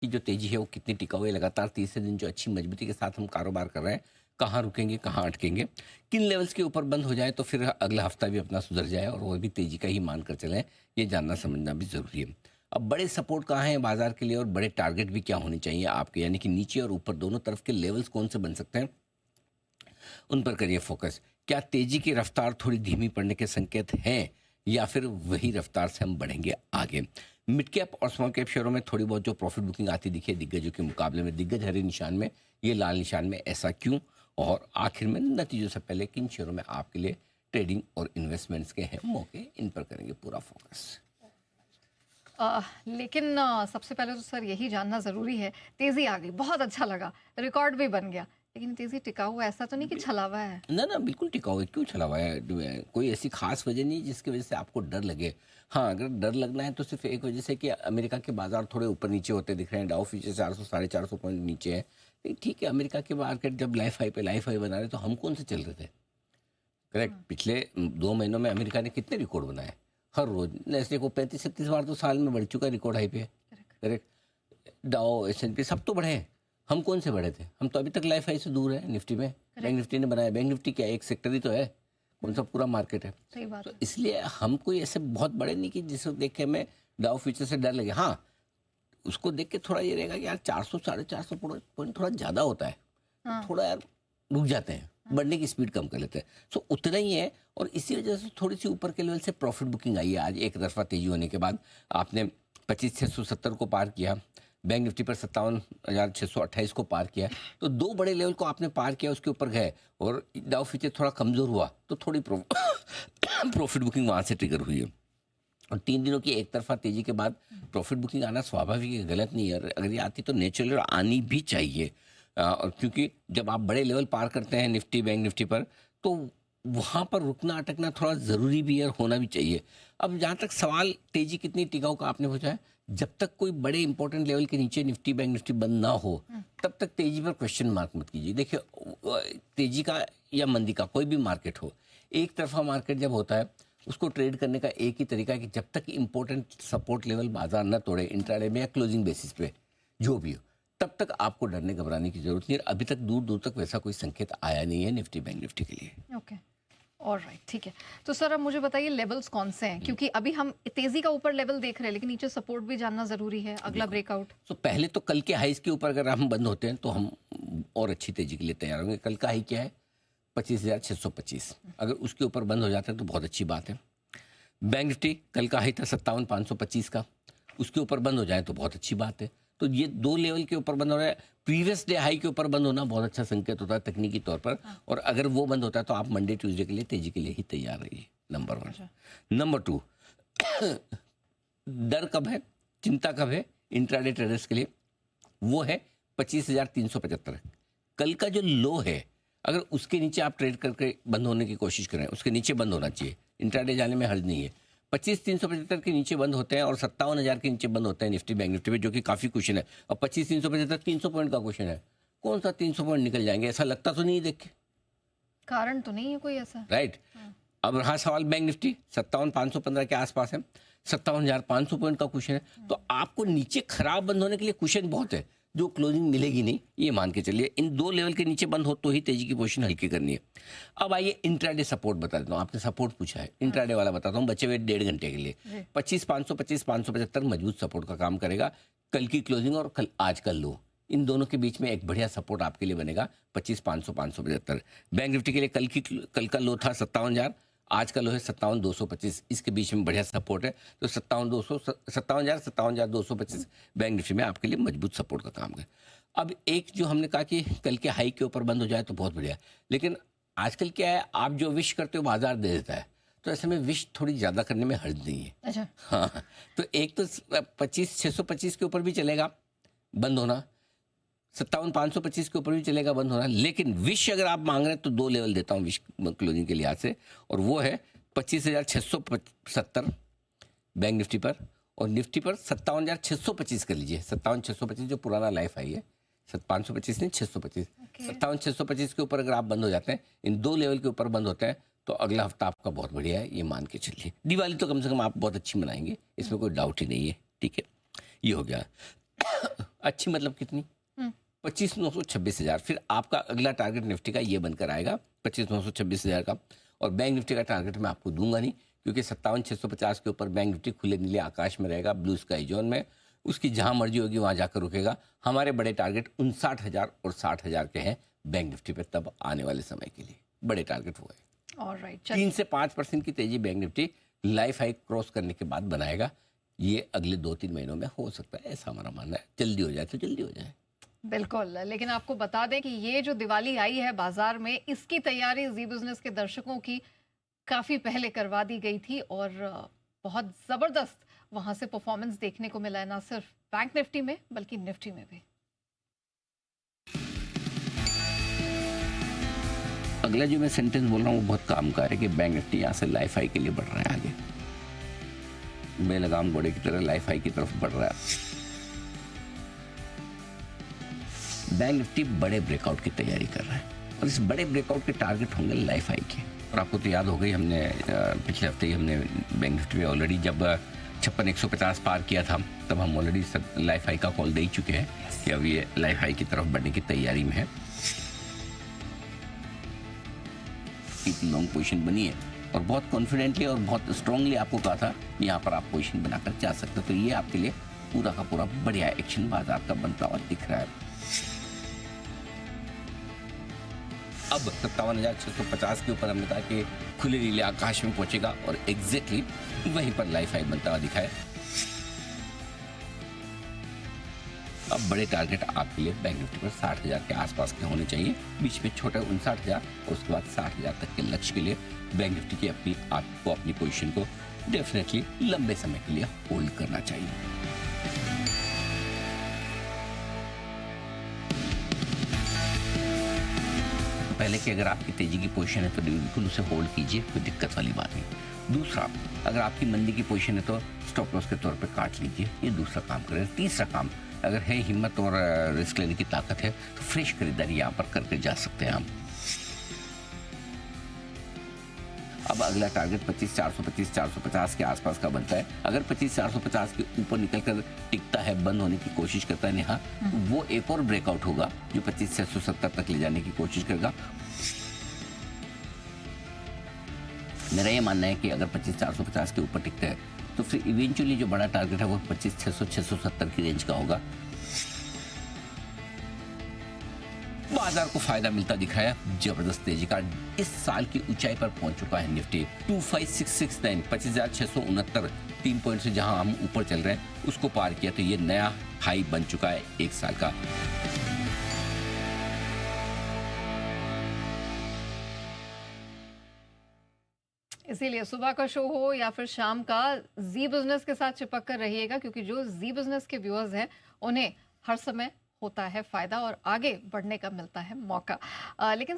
कि जो तेजी है वो कितनी टिकाऊ है। लगातार तीसरे दिन जो अच्छी मजबूती के साथ हम कारोबार कर रहे हैं, कहाँ रुकेंगे, कहाँ अटकेंगे, किन लेवल्स के ऊपर बंद हो जाए तो फिर अगला हफ्ता भी अपना सुधर जाए और वो भी तेजी का ही मान कर चलें, ये जानना समझना भी ज़रूरी है। अब बड़े सपोर्ट कहाँ हैं बाजार के लिए और बड़े टारगेट भी क्या होने चाहिए आपके, यानी कि नीचे और ऊपर दोनों तरफ के लेवल्स कौन से बन सकते हैं, उन पर करिए फोकस। क्या तेजी की रफ्तार थोड़ी धीमी पड़ने के संकेत हैं या फिर वही रफ्तार से हम बढ़ेंगे आगे? मिड कैप और स्मॉल कैप शेयरों में थोड़ी बहुत जो प्रॉफिट बुकिंग आती दिखी है दिग्गजों के मुकाबले में, दिग्गज हरे निशान में, ये लाल निशान में, ऐसा क्यों? और आखिर में नतीजों से पहले किन शेयरों में आपके लिए ट्रेडिंग और इन्वेस्टमेंट्स के हैं मौके, इन पर करेंगे पूरा फोकस। लेकिन सबसे पहले तो सर यही जानना ज़रूरी है, तेज़ी आ गई, बहुत अच्छा लगा, रिकॉर्ड भी बन गया, लेकिन तेज़ी टिकाऊ है, ऐसा तो नहीं कि छलावा है? ना ना बिल्कुल टिकाऊ है, क्यों चला हुआ है? कोई ऐसी खास वजह नहीं जिसकी वजह से आपको डर लगे। हाँ, अगर डर लगना है तो सिर्फ एक वजह से कि अमेरिका के बाजार थोड़े ऊपर नीचे होते दिख रहे हैं, डाउ फ्यूचर 400 साढ़े 400 पॉइंट नीचे है। लेकिन ठीक है, अमेरिका के मार्केट जब लाइफ हाई पे लाइफ हाई बना रहे तो हम कौन से चल रहे थे? करेक्ट। हाँ, पिछले 2 महीनों में अमेरिका ने कितने रिकॉर्ड बनाए? हर रोज नेस्ले को 35-36 बार तो साल में बढ़ चुका है, रिकॉर्ड हाई पे। करेक्ट। करेक्ट। डाउ एस&पी सब तो बढ़े हैं, हम कौन से बढ़े थे? हम तो अभी तक लाइफ हाई से दूर है निफ्टी में। Bank correct. निफ्टी ने बनाया, बैंक निफ्टी क्या एक सेक्टर ही तो है, कौन सा हुँ, पूरा मार्केट है? सही बात तो है। इसलिए हम कोई ऐसे बहुत बड़े नहीं कि जिसको देख के हमें डाउ फ्यूचर से डर लगे। हाँ, उसको देख के थोड़ा ये रहेगा कि यार 400 साढ़े 400 पॉइंट थोड़ा ज़्यादा होता है, तो हाँ, थोड़ा यार रुक जाते हैं, हाँ, बढ़ने की स्पीड कम कर लेते हैं। सो उतना ही है और इसी वजह से थोड़ी सी ऊपर के लेवल से प्रॉफिट बुकिंग आई है। आज एक तरफा तेजी होने के बाद आपने 25,670 को पार किया, बैंक निफ्टी पर 57,628 को पार किया, तो दो बड़े लेवल को आपने पार किया, उसके ऊपर गए और डाउ फ्यूचर थोड़ा कमज़ोर हुआ तो थोड़ी प्रॉफिट बुकिंग वहाँ से ट्रिगर हुई है। और 3 दिनों की एक तरफा तेजी के बाद प्रॉफिट बुकिंग आना स्वाभाविक है, गलत नहीं है। अगर ये आती तो नेचुरल और आनी भी चाहिए। और क्योंकि जब आप बड़े लेवल पार करते हैं निफ्टी बैंक निफ्टी पर, तो वहाँ पर रुकना अटकना थोड़ा ज़रूरी भी है और होना भी चाहिए। अब जहाँ तक सवाल तेजी कितनी टिकाऊ का आपने पूछा है, जब तक कोई बड़े इंपॉर्टेंट लेवल के नीचे निफ्टी बैंक निफ्टी बंद ना हो हुँ, तब तक तेजी पर क्वेश्चन मार्क मत कीजिए। देखिए तेजी का या मंदी का कोई भी मार्केट हो, एक तरफा मार्केट जब होता है उसको ट्रेड करने का एक ही तरीका है कि जब तक इंपॉर्टेंट सपोर्ट लेवल बाजार न तोड़े इंट्राडे में या क्लोजिंग बेसिस पे जो भी हो, तब तक आपको डरने घबराने की जरूरत नहीं है। अभी तक दूर दूर तक वैसा कोई संकेत आया नहीं है निफ्टी बैंक निफ्टी के लिए। ओके, ऑलराइट, ठीक है। तो सर अब मुझे बताइए लेवल्स कौन से हैं? क्योंकि अभी हम तेज़ी का ऊपर लेवल देख रहे हैं, लेकिन नीचे सपोर्ट भी जानना ज़रूरी है, अगला देखो, ब्रेकआउट। तो पहले तो कल के हाइस के ऊपर अगर हम बंद होते हैं तो हम और अच्छी तेजी के लिए तैयार होंगे। कल का हाई क्या है? 25,625। अगर उसके ऊपर बंद हो जाते हैं तो बहुत अच्छी बात है। बैंक निफ्टी कल का हाई था 57,525 का, उसके ऊपर बंद हो जाए तो बहुत अच्छी बात है। तो ये दो लेवल के ऊपर बंद हो रहा है, प्रीवियस डे हाई के ऊपर बंद होना बहुत अच्छा संकेत होता है तकनीकी तौर पर। हाँ, और अगर वो बंद होता है तो आप मंडे ट्यूसडे के लिए तेजी के लिए ही तैयार रहिए, नंबर 1। अच्छा, नंबर 2, डर कब है, चिंता कब है इंट्राडे ट्रेडर्स के लिए? वो है 25,375। कल का जो लो है, अगर उसके नीचे आप ट्रेड करके बंद होने की कोशिश करें, उसके नीचे बंद होना चाहिए, इंट्राडे जाने में हर्ज नहीं है। 25,375 के नीचे बंद होते हैं और 57,000 के नीचे बंद होते हैं निफ्टी बैंक निफ्टी में, जो कि काफ़ी क्वेश्चन है। और 25,375 300 पॉइंट का क्वेश्चन है, कौन सा 300 पॉइंट निकल जाएंगे? ऐसा लगता तो नहीं है देख के, कारण तो नहीं है कोई ऐसा? राइट। हाँ, अब रहा सवाल बैंक निफ्टी 57,515 के आसपास है, 57,500 पॉइंट का क्वेश्चन है। तो आपको नीचे खराब बंद होने के लिए क्वेश्चन बहुत है, जो क्लोजिंग मिलेगी नहीं, ये मान के चलिए। इन दो लेवल के नीचे बंद हो तो ही तेजी की पोजीशन हल्की करनी है। अब आइए इंट्राडे सपोर्ट बता देता हूँ, आपने सपोर्ट पूछा है, हाँ, इंट्राडे वाला बताता हूँ, बचे हुए 1.5 घंटे के लिए। जी, 25,525 मजबूत सपोर्ट का काम करेगा। कल की क्लोजिंग और कल आज का लो, इन दोनों के बीच में एक बढ़िया सपोर्ट आपके लिए बनेगा 25,500 बैंक निफ्टी के लिए कल का लो था 57,000, आज का लो है 57,225, इसके बीच में बढ़िया सपोर्ट है। तो 57,225 बैंक निफ्टी में आपके लिए मजबूत सपोर्ट का काम है। अब एक जो हमने कहा कि कल के हाई के ऊपर बंद हो जाए तो बहुत बढ़िया, लेकिन आजकल क्या है, आप जो विश करते हो बाजार दे देता है, तो ऐसे में विश थोड़ी ज़्यादा करने में हर्ज नहीं है। अच्छा, हाँ, तो एक तो 25,625 के ऊपर भी चलेगा बंद होना, 57,525 के ऊपर भी चलेगा बंद होना, लेकिन विश अगर आप मांग रहे हैं तो दो लेवल देता हूँ विश क्लोजिंग के लिहाज से, और वो है 25,670 बैंक निफ्टी पर, और निफ्टी पर 57,625 कर लीजिए। 57,625 जो पुराना लाइफ आई है, 525 नहीं 625, ओके, 57,625 के ऊपर अगर आप बंद हो जाते हैं, इन दो लेवल के ऊपर बंद होते हैं, तो अगला हफ्ता आपका बहुत बढ़िया है, ये मान के चलिए। दिवाली तो कम से कम आप बहुत अच्छी मनाएंगे, इसमें कोई डाउट ही नहीं है। ठीक है, ये हो गया। अच्छी मतलब कितनी? हम्म, 25,926,000। फिर आपका अगला टारगेट निफ्टी का ये बनकर आएगा 25,926,000 का। और बैंक निफ्टी का टारगेट मैं आपको दूंगा नहीं, क्योंकि 57,650 के ऊपर बैंक निफ्टी खुले नीले आकाश में रहेगा, ब्लू स्काई जोन में। उसकी जहां मर्जी होगी वहां जाकर रुकेगा। हमारे बड़े टारगेट 59,000 और 60,000 के हैं बैंक निफ्टी पे, तब आने वाले समय के लिए बड़े टारगेट हुए। ऑलराइट, 3 से 5% की तेजी bank Nifty life high cross करने के बाद बनाएगा। ये अगले 2-3 महीनों में हो सकता है, ऐसा हमारा मानना है। जल्दी हो जाए तो जल्दी हो जाए। बिल्कुल। लेकिन आपको बता दें कि ये जो दिवाली आई है बाजार में, इसकी तैयारी जी बिजनेस के दर्शकों की काफ़ी पहले करवा दी गई थी और बहुत ज़बरदस्त वहाँ से परफॉर्मेंस देखने को मिला है, ना सिर्फ बैंक निफ्टी में बल्कि निफ्टी में भी। अगला जो मैं सेंटेंस बोल रहा हूँ वो बहुत काम का है कि बैंक निफ्टी यहाँ से लाइफ हाई के लिए बढ़ रहा है आगे, बेलगाम घोड़े की तरह लाइफ हाई की तरफ बढ़ रहा है। बैंक निफ्टी बड़े ब्रेकआउट की तैयारी कर रहा है और इस बड़े ब्रेकआउट के टारगेट होंगे लाइफ हाई के। और आपको तो याद हो गई, हमने पिछले हफ्ते ही हमने बैंक निफ्टी में ऑलरेडी जब 56,150 पार किया था, तब हम ऑलरेडी लाइफ हाई का कॉल दे ही चुके हैं कि अब ये लाइफ हाई की तरफ बढ़ने की तैयारी में है। इतनी लॉन्ग पोजीशन बनी है और बहुत कॉन्फिडेंटली और बहुत स्ट्रांगली आपको कहा था यहाँ पर आप पोजीशन बनाकर जा सकते हो। तो ये आपके लिए पूरा का पूरा बढ़िया एक्शन बाजार का बनता हुआ दिख रहा है। अब 57,650 के ऊपर हमने कहा कि खुले नीले आकाश में पहुंचेगा और एग्जैक्टली वहीं पर लाइफ हाई बनता हुआ दिखा है। अब बड़े टारगेट आपके लिए बैंक निफ्टी पर 60,000 के आसपास के होने चाहिए, बीच में छोटा 59,000 और उसके बाद 60,000 तक के लक्ष्य के लिए बैंक निफ्टी की आपको अपनी पोजीशन को डेफिनेटली लंबे समय के लिए होल्ड करना चाहिए। पहले कि अगर आपकी तेजी की पोजीशन है तो बिल्कुल उसे होल्ड कीजिए, कोई दिक्कत वाली बात नहीं। दूसरा, अगर आपकी मंदी की पोजीशन है तो स्टॉप लॉस के तौर पे काट लीजिए, ये दूसरा काम करें। तीसरा काम, अगर है हिम्मत और रिस्क लेने की ताकत है तो फ्रेश खरीदारी यहाँ पर करके जा सकते हैं हम। अब अगला टारगेट 25,425-450 के आसपास का बनता है। अगर 25,450 के ऊपर निकलकर टिकता है, बंद होने की कोशिश करता है नेहा, वो एक और ब्रेकआउट होगा जो 25,670 तक ले जाने की कोशिश करेगा। मेरा ये मानना है कि अगर 25,450 के ऊपर टिकता है तो फिर इवेंचुअली जो बड़ा टारगेट है वो 25,600-670 की रेंज का होगा। बाजार को फायदा मिलता दिख रहा है, जबरदस्त तेजी का इस साल की ऊंचाई पर पहुंच चुका है निफ्टी 25,669, 25,669, 3 पॉइंट से जहां हम ऊपर चल रहे हैं उसको पार किया तो ये नया हाई बन चुका है एक साल का। इसीलिए सुबह का शो हो या फिर शाम का, जी बिजनेस के साथ चिपक कर रहिएगा, क्योंकि जो जी बिजनेस के व्यूअर्स हैं उन्हें हर समय होता है फायदा और आगे बढ़ने का मिलता है मौका। लेकिन